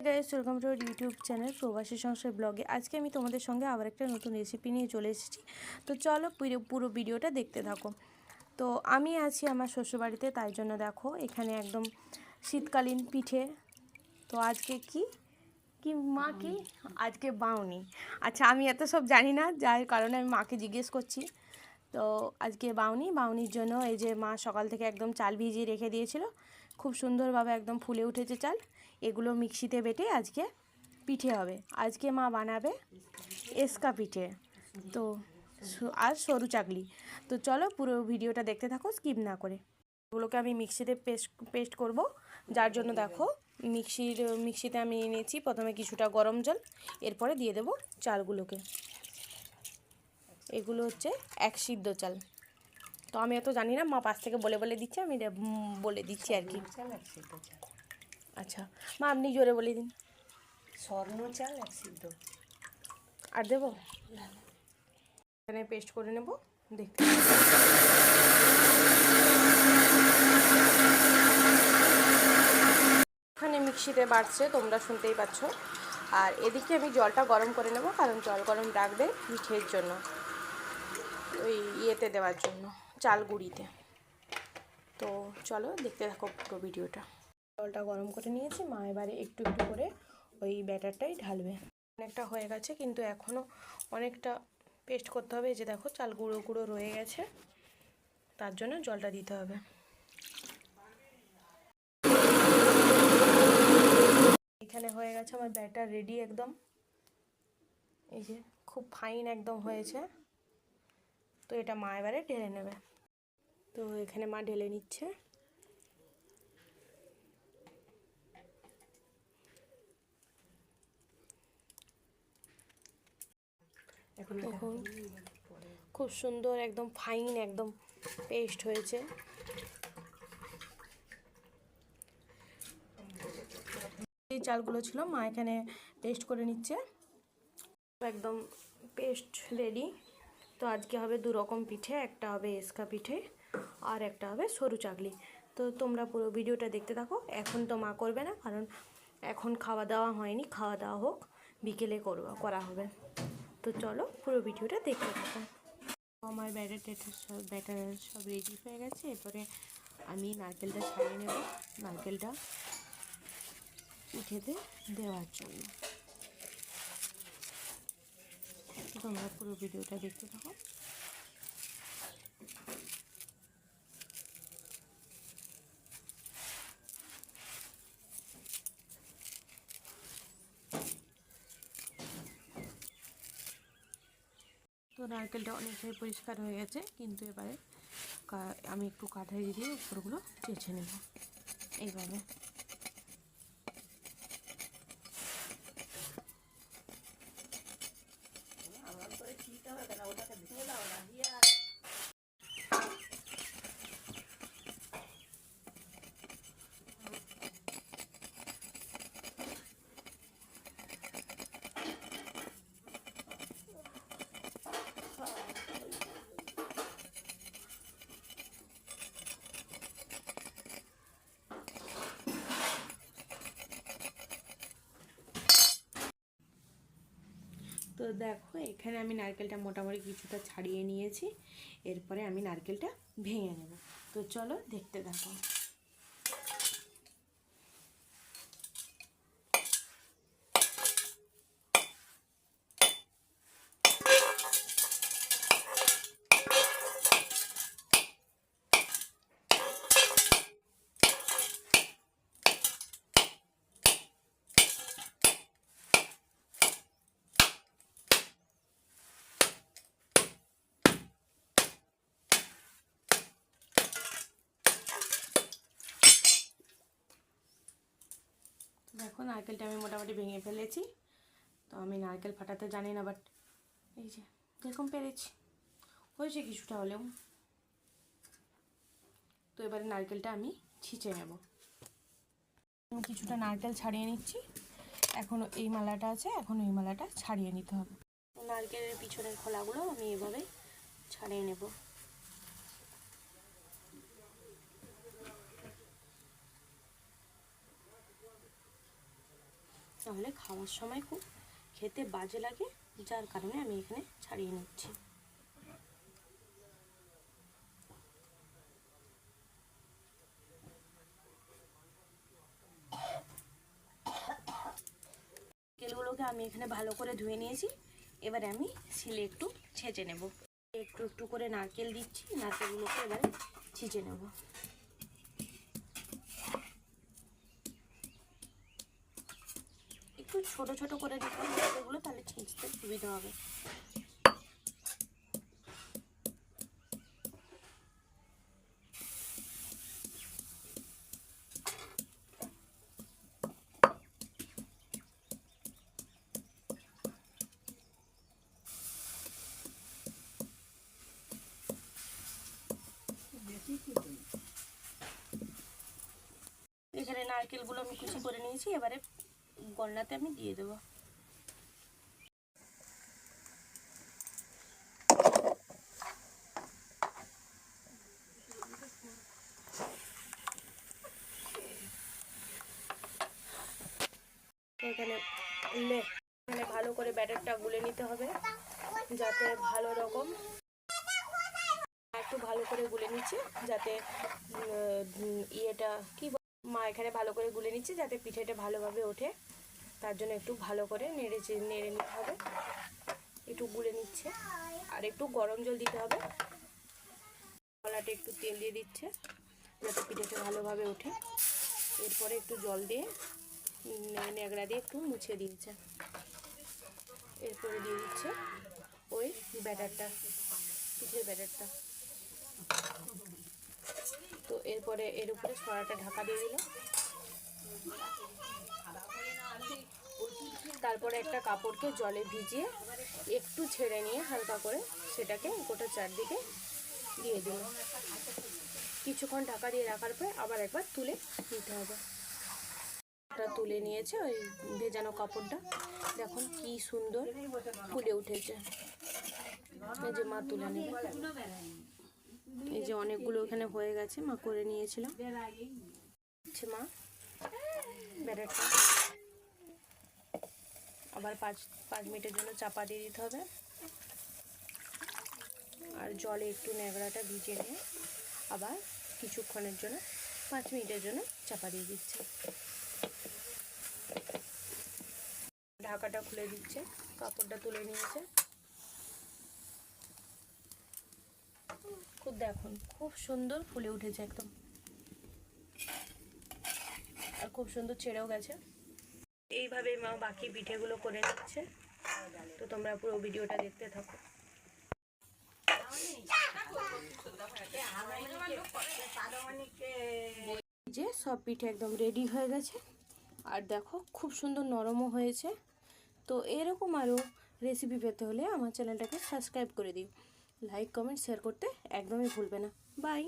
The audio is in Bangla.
Guys, welcome to our YouTube channel প্রবাসী সংসার ব্লগে। আজকে আমি তোমাদের সঙ্গে আবার একটা নতুন রেসিপি নিয়ে চলে এসেছি। তো চলো পুরো ভিডিওটা দেখতে থাকো। তো আমি আছি আমার শ্বশুরবাড়িতে, তাই জন্য দেখো এখানে একদম শীতকালীন পিঠে। তো আজকে কি মা কি আজকে বাউনি। আচ্ছা, আমি এত সব জানি না, যার কারণে আমি মাকে জিজ্ঞেস করছি। তো আজকে বাউনির জন্য এই যে মা সকাল থেকে একদম চাল ভিজিয়ে রেখে দিয়েছিল, খুব সুন্দরভাবে একদম ফুলে উঠেছে চাল। এগুলো মিক্সিতে বেটে আজকে পিঠে হবে। আজকে মা বানাবে এসকা পিঠে, তো আর সরু চাকলি। তো চলো পুরো ভিডিওটা দেখতে থাকো স্কিপ না করে। এগুলোকে আমি মিক্সিতে পেস্ট করব, যার জন্য দেখো মিক্সিতে আমি নিয়েছি প্রথমে কিছুটা গরম জল, এরপরে দিয়ে দেব চালগুলোকে। এগুলো হচ্ছে এক সিদ্ধ চাল। তো আমি এত জানি না, মা পাশ থেকে বলে দিচ্ছে, আমি বলে দিচ্ছি আর কি। আচ্ছা মা, আপনি জোরে বলে দিন। স্বর্ণ চাল এক সিদ্ধ। আর দেবো, এখানে পেস্ট করে নেব। দেখতে এখানে মিক্সিতে বাড়ছে, তোমরা শুনতেই পাচ্ছ। আর এদিকে আমি জলটা গরম করে নেব, কারণ জল গরম রাখবে পিঠের জন্য, ওই ইয়েতে দেওয়ার জন্য, চাল গুঁড়িতে। তো চলো দেখতে থাকো পুরো ভিডিওটা। জলটা গরম করে নিয়েছি, মা এবারে একটু একটু করে ওই ব্যাটারটাই ঢালবে। অনেকটা হয়ে গেছে, কিন্তু এখনও অনেকটা পেস্ট করতে হবে। যে দেখো চাল গুঁড়ো গুঁড়ো রয়ে গেছে, তার জন্য জলটা দিতে হবে। এখানে হয়ে গেছে আমার ব্যাটার রেডি একদম। এই যে খুব ফাইন একদম হয়েছে। তো এটা মা এবারে ঢেলে নেবে। তো এখানে মা ঢেলে নিচ্ছে। এখন খুব সুন্দর একদম ফাইন একদম পেস্ট হয়েছে। এই চালগুলো ছিল মা এখানে পেস্ট করে নিচ্ছে, একদম পেস্ট রেডি। তো আজকে হবে দু রকম পিঠে, একটা হবে এসকা পিঠে আর একটা হবে সরু চাকলি। তো তোমরা পুরো ভিডিওটা দেখতে থাকো। এখন তো মা করবে না, কারণ এখন খাওয়া দাওয়া হয়নি, খাওয়া দাওয়া হোক, বিকেলে করা হবে। তো চলো পুরো ভিডিওটা দেখতে থাকো। আমার ব্যাটার সব রেডি হয়ে গেছে। এরপরে আমি নারকেলটা ছাড়িয়ে নেব, নারকেলটা পিঠেতে দেওয়ার জন্য। তোমরা পুরো ভিডিওটা দেখতে থাকো। তো নারকেলটা অনেকটাই পরিষ্কার হয়ে গেছে, কিন্তু এবারে আমি একটু কাঠারি দিয়ে উপরগুলো চেঁচে নেব এইভাবে। তো দেখো এখানে আমি নারকেলটা মোটামুটি কিছুটা ছাড়িয়ে নিয়েছি। এরপরে আমি নারকেলটা ভেঙে নেব। তো চলো দেখতে থাকো। দেখো নারকেলটা আমি মোটামুটি ভেঙে ফেলেছি। তো আমি নারকেল ফাটাতে জানি না, বাট এই যে যেরকম পেরেছি হয়েছে কিছুটা হলেও। তো এবারে নারকেলটা আমি ছিঁচে নেব। আমি কিছুটা নারকেল ছাড়িয়ে নিচ্ছি। এখনও এই মালাটা আছে, এখন এই মালাটা ছাড়িয়ে নিতে হবে। নারকেলের পিছনের খোলাগুলো আমি এভাবে ছাড়িয়ে নেব। তাহলে খাওয়ার সময় খুব খেতে বাজে লাগে, যার কারণে আমি এখানে ছাড়িয়ে নিচ্ছি। নারকেলগুলোকে আমি এখানে ভালো করে ধুয়ে নিয়েছি। এবারে আমি শিলে একটু ছেঁচে নেব। একটু একটু করে নারকেল দিচ্ছি, নারকেলগুলোকে এবারে ছিঁচে নেব। একটু ছোট ছোট করে দিতে হবে নারকেলগুলো, তাহলে ছিঁচতে সুবিধা হবে। এখানে নারকেলগুলো আমি কুচি করে নিয়েছি, এবারে গলনাতে আমি দিয়ে দেবো। এখানে ভালো করে ব্যাটারটা গুলে নিতে হবে, যাতে ভালো রকম একটু ভালো করে গুলে নিচ্ছে, যাতে মা এখানে ভালো করে গুলে নিচ্ছে যাতে পিঠেটা ভালোভাবে ওঠে। তার জন্য একটু ভালো করে নেড়ে নিতে হবে। একটু গুলে নিচ্ছে, আর একটু গরম জল দিতে হবে। কলাতে একটু তেল দিয়ে দিচ্ছে যাতে পিঠেটা ভালোভাবে ওঠে। এরপরে একটু জল দিয়ে ন্যাকড়া দিয়ে একটু মুছে দিয়েছে। এরপরে দিয়ে দিচ্ছে ওই ব্যাটারটা, পিঠের ব্যাটারটা। তো এরপরে এর উপরে ছড়াটা ঢাকা দিয়ে দিল। তারপরে একটা কাপড়কে জলে ভিজিয়ে একটু ছেড়ে নিয়ে হালকা করে সেটাকে গোটা চারদিকে দিয়ে দিল। কিছুক্ষণ ঢাকা দিয়ে রাখার পর আবার একবার তুলে দিতে হবে। তুলে নিয়েছে ওই ভেজানো কাপড়টা, দেখুন কি সুন্দর ফুলে উঠেছে। এই যে মা তুলে নেবে, এই যে অনেকগুলো এখানে হয়ে গেছে, মা করে নিয়েছিল। মা ব্যাটারটা আবার 5 মিনিটের জন্য চাপা দিয়ে দিতে হবে, আর জলে একটু ন্যাকড়াটা ভিজিয়ে নিয়ে আবার কিছুক্ষণের জন্য 5 মিনিটের জন্য চাপা দিয়ে দিচ্ছে। ঢাকাটা খুলে দিচ্ছে, কাপড়টা তুলে নিয়েছে। দেখুন খুব সুন্দর ফুলে উঠেছে একদম, আর খুব সুন্দর ছেড়েও গেছে। এইভাবে মা বাকি পিঠেগুলো করে নিচ্ছে। তো তোমরা পুরো ভিডিওটা দেখতে থাকো। যে সব পিঠে একদম রেডি হয়ে গেছে, আর দেখো খুব সুন্দর নরমও হয়েছে। তো এরকম আরও রেসিপি পেতে হলে আমার চ্যানেলটাকে সাবস্ক্রাইব করে দিও। লাইক কমেন্ট শেয়ার করতে একদমই ভুলবে না। বাই।